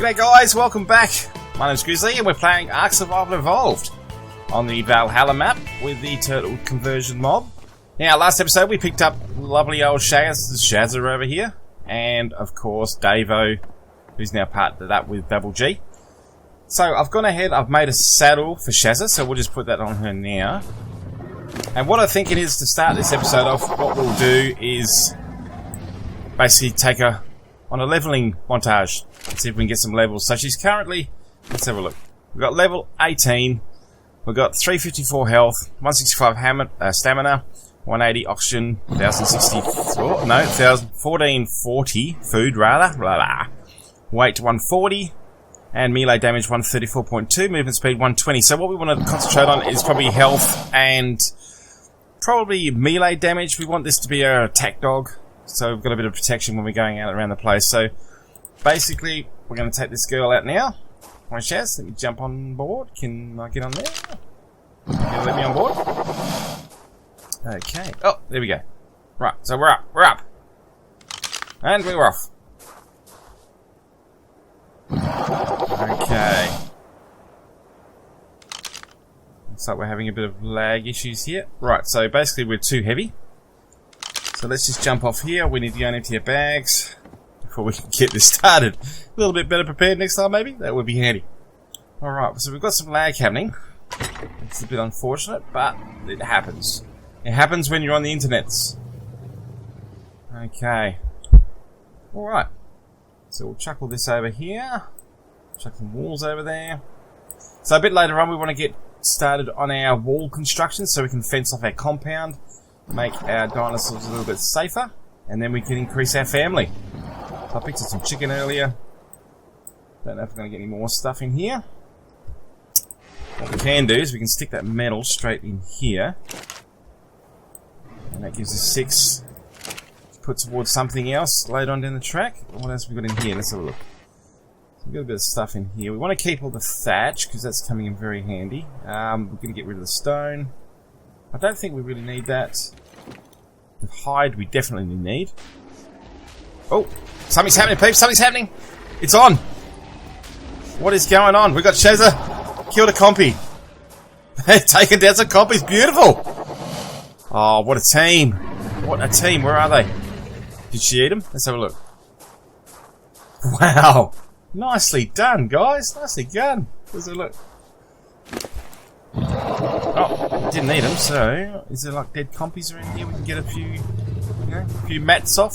G'day guys, welcome back. My name's Grizzly and we're playing ARK Survival Evolved on the Valhalla map with the turtle conversion mob. Now, last episode we picked up lovely old Shazza over here, and of course Davo, who's now part of that with Double G. So I've gone ahead, I've made a saddle for Shazza, so we'll just put that on her now. And what I think it is to start this episode off, what we'll do is basically take her on a leveling montage. Let's see if we can get some levels. So she's currently, let's have a look. We've got level 18. We've got 354 health, 165 stamina, 180 oxygen, 1440 food rather. Blah, blah. Weight 140. And melee damage 134.2, movement speed 120. So what we want to concentrate on is probably health and probably melee damage. We want this to be our attack dog, so we've got a bit of protection when we're going out around the place. So basically, we're going to take this girl out now. Come on, Shaz, let me jump on board. Can I get on there? Can you let me on board? Okay. Oh, there we go. Right, so we're up. We're up. And we're off. Okay. Looks like we're having a bit of lag issues here. Right, so basically we're too heavy. So let's just jump off here. We need to go and empty our bags before we can get this started. A little bit better prepared next time, maybe? That would be handy. Alright, so we've got some lag happening. It's a bit unfortunate, but it happens. It happens when you're on the internets. Okay. Alright. So we'll chuckle this over here. Chuck some walls over there. So a bit later on we want to get started on our wall construction so we can fence off our compound, make our dinosaurs a little bit safer, and then we can increase our family. So I picked up some chicken earlier. Don't know if we're going to get any more stuff in here. What we can do is we can stick that metal straight in here. And that gives us 6 to put towards something else later on down the track. What else have we got in here? Let's have a look. So we've got a bit of stuff in here. We want to keep all the thatch because that's coming in very handy. We're going to get rid of the stone. I don't think we really need that. The hide we definitely need. Oh, something's happening, peeps. Something's happening. It's on. What is going on? We've got Shazza. Killed a compy. They've taken down some compies. Beautiful. Oh, what a team. What a team. Where are they? Did she eat them? Let's have a look. Wow. Nicely done, guys. Nicely done. Let's have a look. Oh, didn't eat them, so is there like dead compies around here? We can get a few, you know, a few mats off.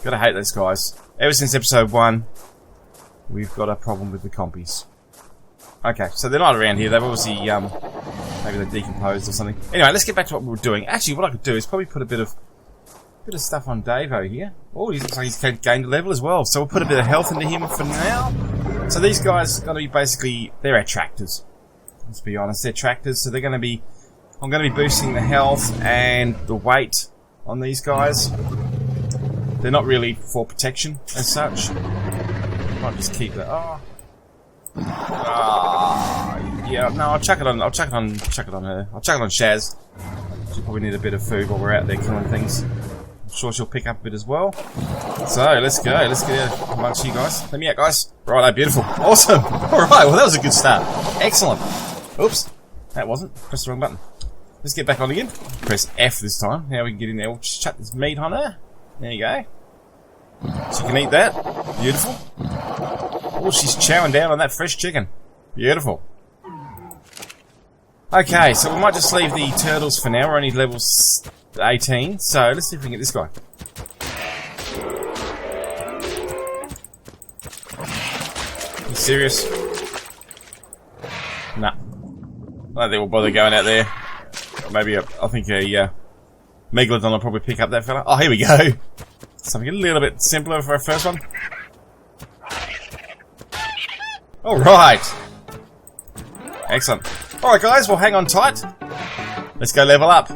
Gotta hate those guys. Ever since episode 1, we've got a problem with the compies. Okay, so they're not around here. They've obviously, maybe they're decomposed or something. Anyway, let's get back to what we were doing. Actually, what I could do is probably put a bit of stuff on Davo here. Oh, he looks like he's gained a level as well. So we'll put a bit of health into him for now. So these guys are going to be basically, they're our tractors. Let's be honest, they're tractors. So they're going to be, I'm going to be boosting the health and the weight on these guys. They're not really for protection as such. Might just keep that. Oh. Yeah, no, I'll chuck it on her. I'll chuck it on Shaz. She'll probably need a bit of food while we're out there killing things. I'm sure she'll pick up a bit as well. So, let's go. Let's get out amongst you guys. Let me out, guys. Righto, beautiful. Awesome. Alright, well that was a good start. Excellent. Oops. That wasn't. Pressed the wrong button. Let's get back on again. Press F this time. Now we can get in there. We'll just chuck this meat on her. There you go. She can eat that. Beautiful. Oh, she's chowing down on that fresh chicken. Beautiful. Okay, so we might just leave the turtles for now. We're only level 18, so let's see if we can get this guy. You serious? Nah. I don't think we'll bother going out there. Maybe I think a Megalodon will probably pick up that fella. Oh, here we go. Something a little bit simpler for our first one. Alright. Excellent. Alright guys, well hang on tight. Let's go level up.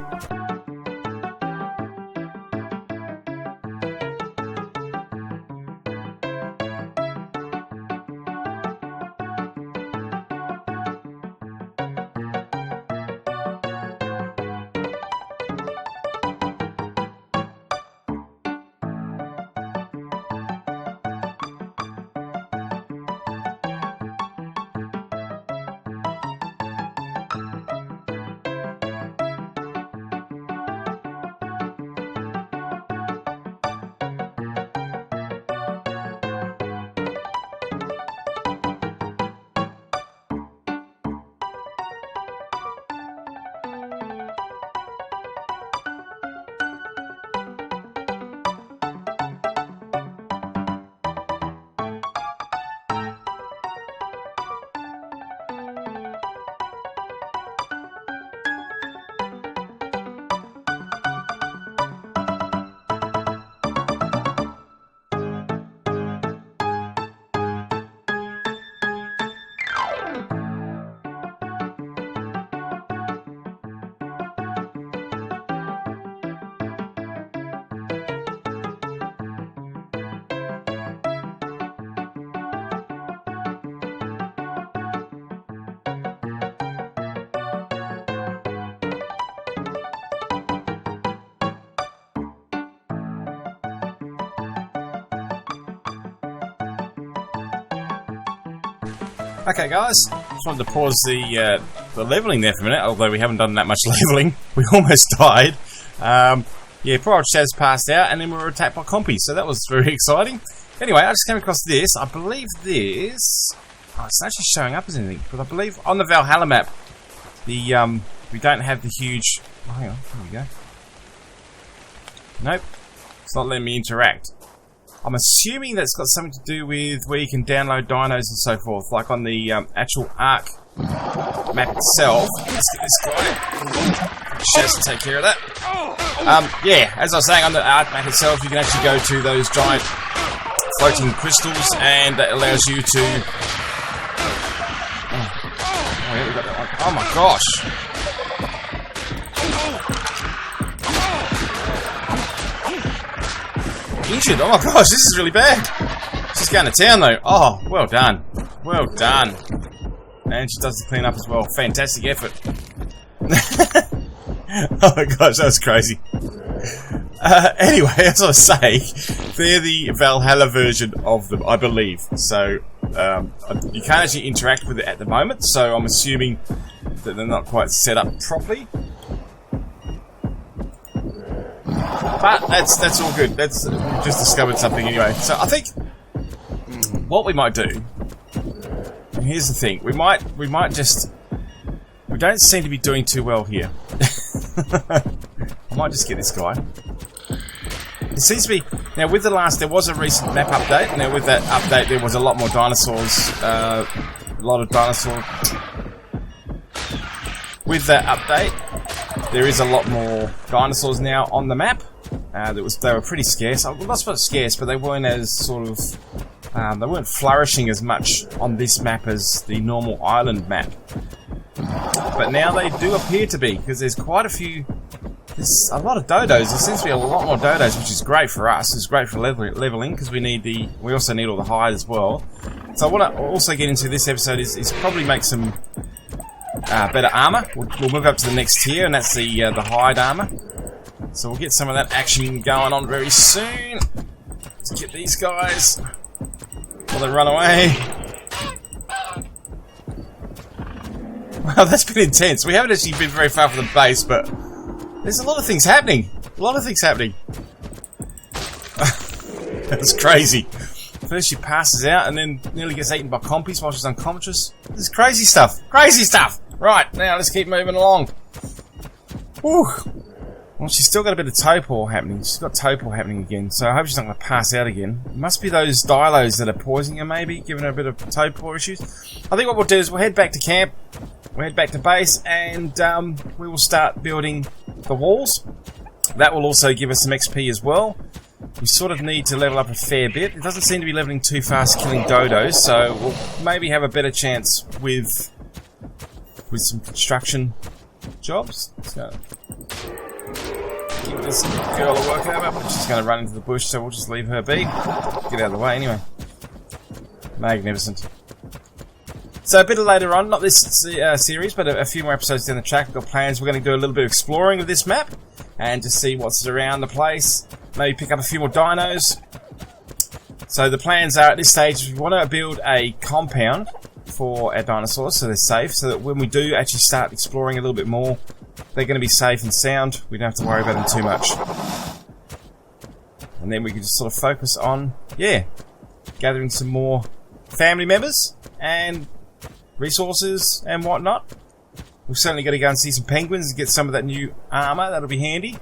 Okay guys, just wanted to pause the leveling there for a minute, although we haven't done that much leveling. We almost died. Yeah, poor old Shaz passed out, and then we were attacked by compies, so that was very exciting. Anyway, I just came across this. I believe this... Oh, it's not actually showing up as anything, but I believe on the Valhalla map, the we don't have the huge... Oh, hang on, there we go. Nope, it's not letting me interact. I'm assuming that's got something to do with where you can download dinos and so forth, like on the actual ARK map itself. Let's get this guy. Shaz to take care of that. Yeah, as I was saying, on the ARK map itself, you can actually go to those giant floating crystals, and that allows you to... Oh yeah, we got that one. Oh my gosh! Injured. Oh my gosh, this is really bad. She's going to town though. Oh, well done. Well done. And she does the clean up as well. Fantastic effort. Oh my gosh, that was crazy. Anyway, as I was saying, they're the Valhalla version of them, I believe. So, you can't actually interact with it at the moment, so I'm assuming that they're not quite set up properly. But that's all good. We've just discovered something anyway. So I think what we might do, and here's the thing, we might just, we don't seem to be doing too well here. I might just get this guy. It seems to be, now with the last, there was a recent map update. Now with that update there was a lot more dinosaurs, a lot of dinosaur. With that update, there is a lot more dinosaurs now on the map. They were pretty scarce. Well, not so scarce, but they weren't as sort of... they weren't flourishing as much on this map as the normal island map. But now they do appear to be, because there's quite a few... There's a lot of dodos. There seems to be a lot more dodos, which is great for us. It's great for leveling, because we also need all the hide as well. So I want to also get into this episode is probably make some better armor. We'll move up to the next tier, and that's the hide armor. So we'll get some of that action going on very soon. Let's get these guys before they run away. Wow, that's been intense. We haven't actually been very far from the base, but there's a lot of things happening. A lot of things happening. That's crazy. First she passes out and then nearly gets eaten by compies while she's unconscious. This is crazy stuff. Crazy stuff! Right, now let's keep moving along. Whew. Well, she's still got a bit of torpor happening. She's got torpor happening again, so I hope she's not going to pass out again. It must be those dilos that are poisoning her, maybe, giving her a bit of torpor issues. I think what we'll do is we'll head back to camp, we'll head back to base, and we will start building the walls. That will also give us some XP as well. We sort of need to level up a fair bit. It doesn't seem to be leveling too fast killing dodos, so we'll maybe have a better chance with some construction jobs. So, give this girl a work over, but she's going to run into the bush, so we'll just leave her be. Get out of the way anyway. Magnificent. So a bit later on, not this series, but a few more episodes down the track, we've got plans. We're going to do a little bit of exploring of this map, and to see what's around the place. Maybe pick up a few more dinos. So the plans are, at this stage, we want to build a compound for our dinosaurs, so they're safe, so that when we do actually start exploring a little bit more, they're going to be safe and sound. We don't have to worry about them too much. And then we can just sort of focus on, yeah, gathering some more family members and resources and whatnot. We've certainly got to go and see some penguins and get some of that new armor. That'll be handy.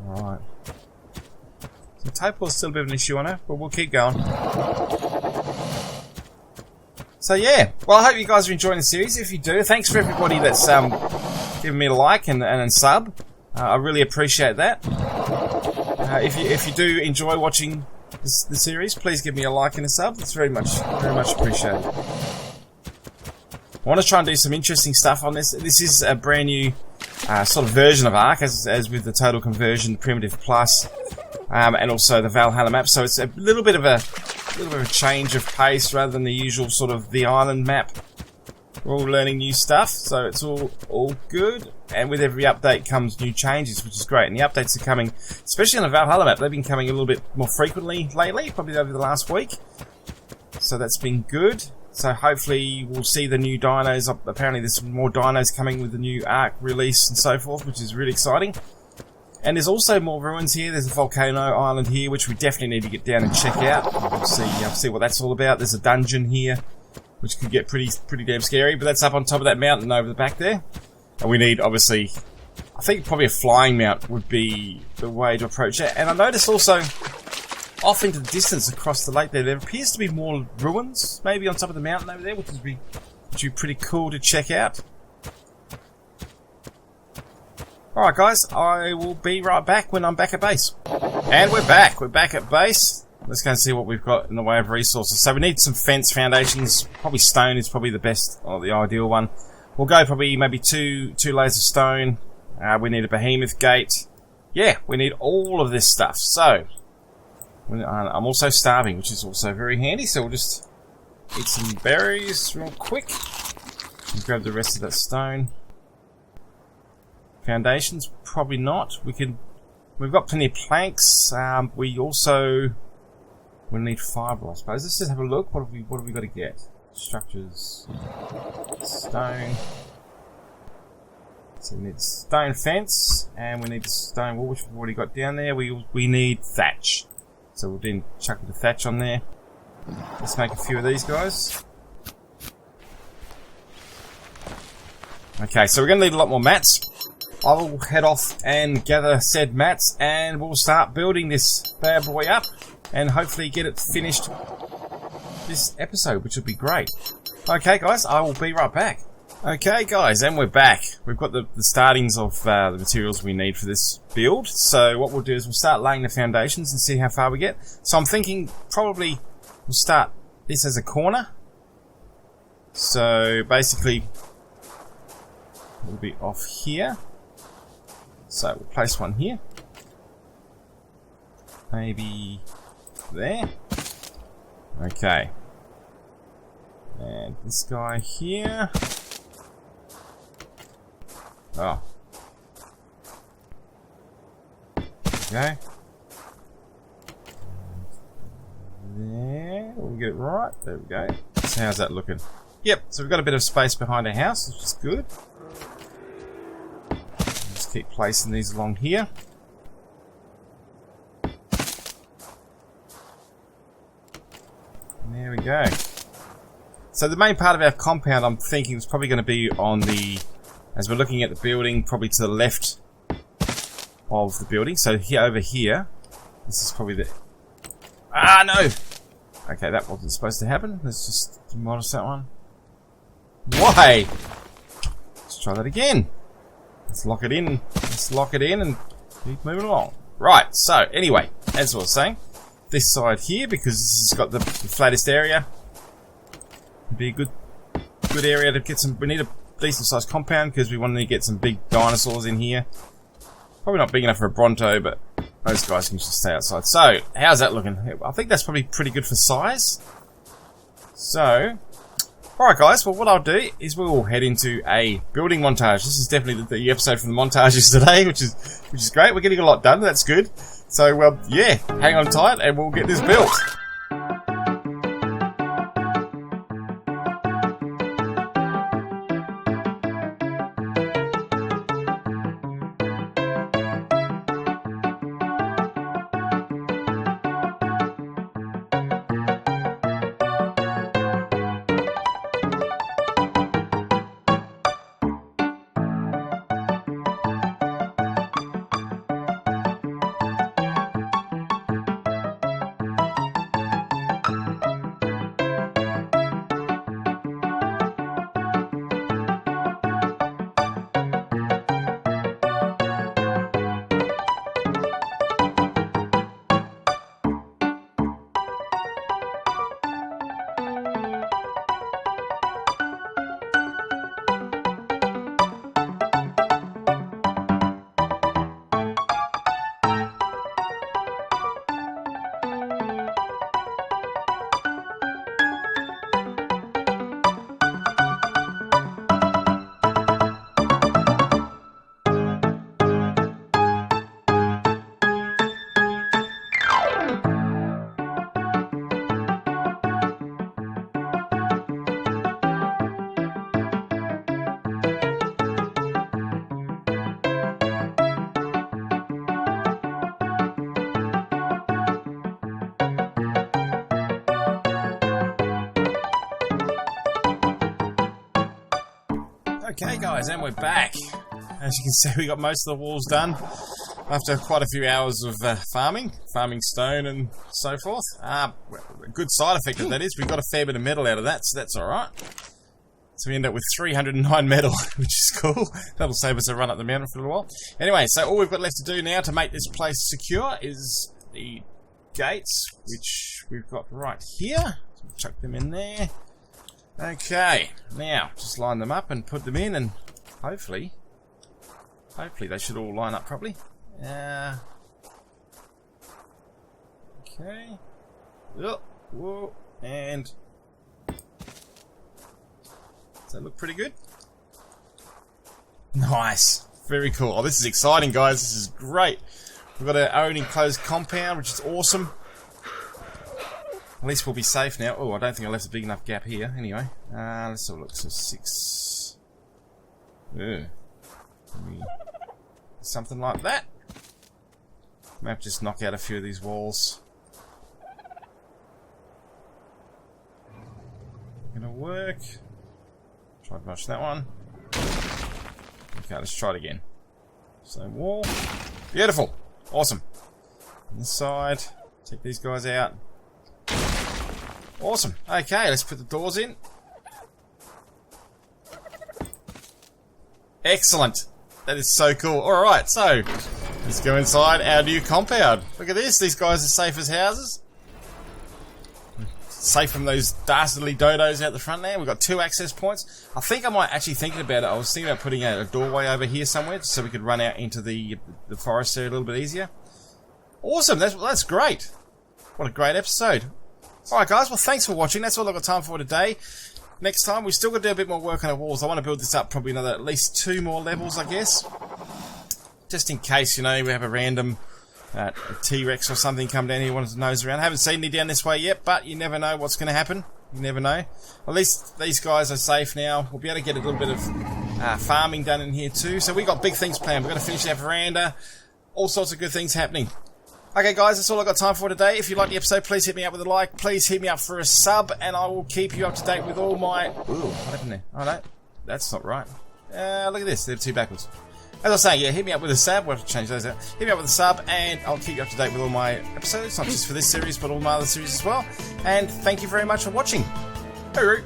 Alright. So torpor's still a bit of an issue on her, but we'll keep going. So yeah, well, I hope you guys are enjoying the series. If you do, thanks for everybody that's giving me a like and sub. I really appreciate that. If you do enjoy watching the series, please give me a like and a sub. It's very much appreciated. I want to try and do some interesting stuff on this. This is a brand new sort of version of ARK, as with the Total Conversion, Primitive Plus, and also the Valhalla map. So it's a little bit of a change of pace rather than the usual sort of the island map. We're all learning new stuff, so it's all good. And with every update comes new changes, which is great. And the updates are coming, especially on the Valhalla map. They've been coming a little bit more frequently lately, probably over the last week. So that's been good. So hopefully we'll see the new dinos. Apparently there's some more dinos coming with the new ARK release and so forth, which is really exciting. And there's also more ruins here. There's a volcano island here, which we definitely need to get down and check out. We'll see what that's all about. There's a dungeon here, which could get pretty damn scary. But that's up on top of that mountain over the back there. And we need, obviously, I think probably a flying mount would be the way to approach it. And I noticed also, off into the distance across the lake there appears to be more ruins, maybe on top of the mountain over there, which would be pretty cool to check out. Alright guys, I will be right back when I'm back at base. And we're back at base. Let's go and see what we've got in the way of resources. So we need some fence foundations, probably stone is probably the best, or the ideal one. We'll go probably maybe two layers of stone. We need a behemoth gate. Yeah, we need all of this stuff. So, I'm also starving, which is also very handy, so we'll just eat some berries real quick. And grab the rest of that stone. Foundations, probably not. We've got plenty of planks. We also will need fibre, I suppose. Let's just have a look. What have we got to get? Structures, stone. So we need stone fence, and we need stone wall, which we've already got down there. We need thatch. So we'll then chuck the thatch on there. Let's make a few of these guys. Okay, so we're going to need a lot more mats. I will head off and gather said mats, and we'll start building this bad boy up, and hopefully get it finished this episode, which would be great. Okay guys, I will be right back. Okay guys, and we're back. We've got the startings of the materials we need for this build. So what we'll do is we'll start laying the foundations and see how far we get. So I'm thinking probably we'll start this as a corner. So basically we'll be off here. So we'll place one here. Maybe there. Okay. And this guy here. Oh. Okay. There. We'll get it right. There we go. So how's that looking? Yep. So we've got a bit of space behind our house, which is good. Just keep placing these along here. And there we go. So the main part of our compound, I'm thinking, is probably going to be on the, as we're looking at the building, probably to the left of the building. So here, over here, this is probably the... Ah, no! Okay, that wasn't supposed to happen. Let's just demolish that one. Why? Let's try that again. Let's lock it in. Let's lock it in and keep moving along. Right, so anyway, as I was saying, this side here, because this has got the flattest area, would be a good area to get some... We need a decent sized compound because we want to get some big dinosaurs in here. Probably not big enough for a Bronto, but those guys can just stay outside. So, how's that looking? I think that's probably pretty good for size. So, alright guys, well what I'll do is we'll head into a building montage. This is definitely the episode from the montages today, which is great. We're getting a lot done, that's good. So, yeah, hang on tight and we'll get this built. Okay guys, and we're back. As you can see, we got most of the walls done after quite a few hours of farming stone and so forth. A good side effect of that is we got a fair bit of metal out of that, so that's alright. So we end up with 309 metal, which is cool. That'll save us a run up the mountain for a little while. Anyway, so all we've got left to do now to make this place secure is the gates, which we've got right here. So we'll chuck them in there. Okay, now just line them up and put them in, and hopefully they should all line up properly. Okay. Oh, whoa, and does that look pretty good? Nice, very cool. Oh, this is exciting, guys. This is great. We've got our own enclosed compound, which is awesome. At least we'll be safe now. Oh, I don't think I left a big enough gap here. Anyway, let's have a look. So 6. Maybe something like that. Might just knock out a few of these walls. Gonna work. Try to rush that one. Okay, let's try it again. Same wall. Beautiful. Awesome. On this side. Take these guys out. Awesome. Okay, let's put the doors in. Excellent. That is so cool. Alright, so let's go inside our new compound. Look at this. These guys are safe as houses. Safe from those dastardly dodos out the front there. We've got 2 access points. I think I might actually thinking about it. I was thinking about putting a doorway over here somewhere so we could run out into the forest area a little bit easier. Awesome. That's great. What a great episode. Alright guys, well thanks for watching. That's all I've got time for today. Next time, we've still got to do a bit more work on our walls. I want to build this up probably another at least 2 more levels, I guess. Just in case, you know, we have a random a T-Rex or something come down here, wants to nose around. I haven't seen any down this way yet, but you never know what's going to happen. You never know. At least these guys are safe now. We'll be able to get a little bit of farming done in here too. So we've got big things planned. We've got to finish our veranda. All sorts of good things happening. Okay guys, that's all I've got time for today. If you like the episode, please hit me up with a like. Please hit me up for a sub, and I will keep you up to date with all my... Ooh, what happened there? Oh no, that's not right. Look at this, they're 2 backwards. As I was saying, yeah, hit me up with a sub. We'll have to change those out. Hit me up with a sub, and I'll keep you up to date with all my episodes, not just for this series, but all my other series as well. And thank you very much for watching. Hooroo!